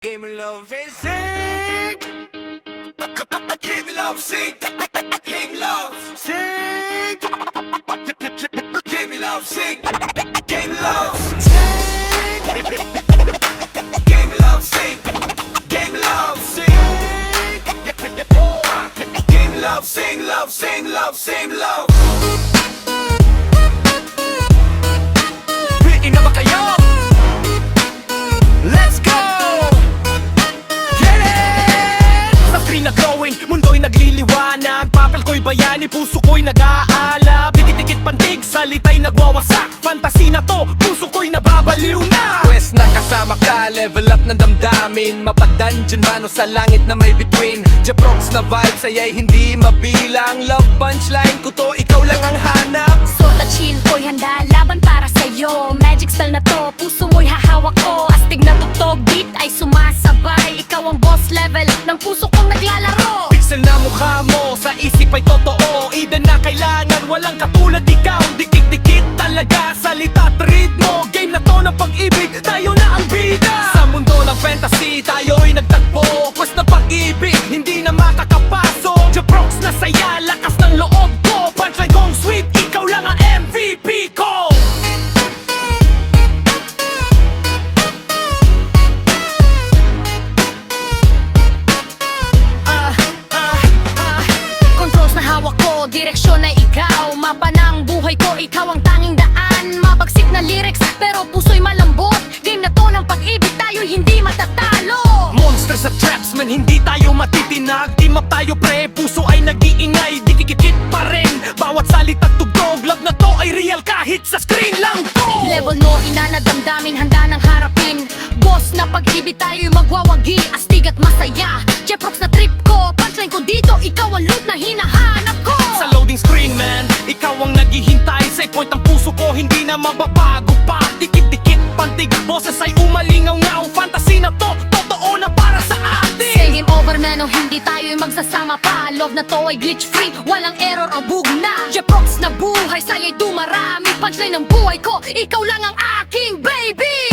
Give me love and sing. Give me love, sing. Give me love, sing. Give me love, sing. Give me love, sing. Give me love, sing. Give me love, sing. Give me love, sing, love, sing, love, sing, love. Ready na ba kayo? Let's go! Get it! Sa screen na glowing, mundo'y nagliliwanag. Papel ko'y bayani, puso ko'y nag-aalab. Dikit-dikit pantig, salita'y nagwawasak. Fantasy na to, puso ko'y nababaliw na. Pwes na kasama ka, level up ng damdamin. Mapag-dungeon man o sa langit na may between. Jeprox na vibes aya'y hindi mabilang. Love punchline ko to, ikaw lang ang hanap. Sola chill ko'y handa, laban para sa'yo. Magic spell na to, puso mo'y hahawak ko. Astig na tugtog, beat ay sumasabay. Ikaw ang boss level ng puso kong naglalaro. Pixel na mukha mo, sa isip ay totoo. Eden na kailangan, walang katulad ikaw. Dikit-dikit talaga, salita at ritmo. Game na to ng pag-ibig, tayo na ang bida. Sa mundo ng fantasy, tayo'y nagtagpo. Quest na pag-ibig, hindi na makakapasok. Jeprox na saya, lakas ng loob ko. Punchline kong sweet, ikaw lang ang MVP ko. Controls na hawak ko, direksyon ay ikaw. Mapa ng buhay ko, ikaw ang tanging daan. Mabagsik na lyrics, pero puso'y malambot. Game na to ng pag-ibig, tayo'y hindi matatalo. Monsters at traps, man, hindi tayo matitinag. Team up tayo pre, puso ay nag-iingay. Dikikikit pa rin, bawat salita't tugtog. Love na to ay real kahit sa screen lang to. Level mo, inanadamdamin, handa nang harapin. Boss na pag-ibig, tayo'y magwawagi. Astig at masaya, Jeprox na trip ko. Punchline ko dito, ikaw ang loot na hinahanap ko. Sa loading screen man, ikaw ang naghihintay. Sa point ng puso ko, hindi na mababago pa. Dikit-dikit, pantig, boses ay umalingaw-ngaw. Fantasy na to, totoo na para sa atin. Say game over man, o hindi tayo'y magsasama pa. Love na to ay glitch free, walang error o bugna. Jeprox na buhay, sa'yo'y dumarami. Punchline ng buhay ko, ikaw lang ang aking baby.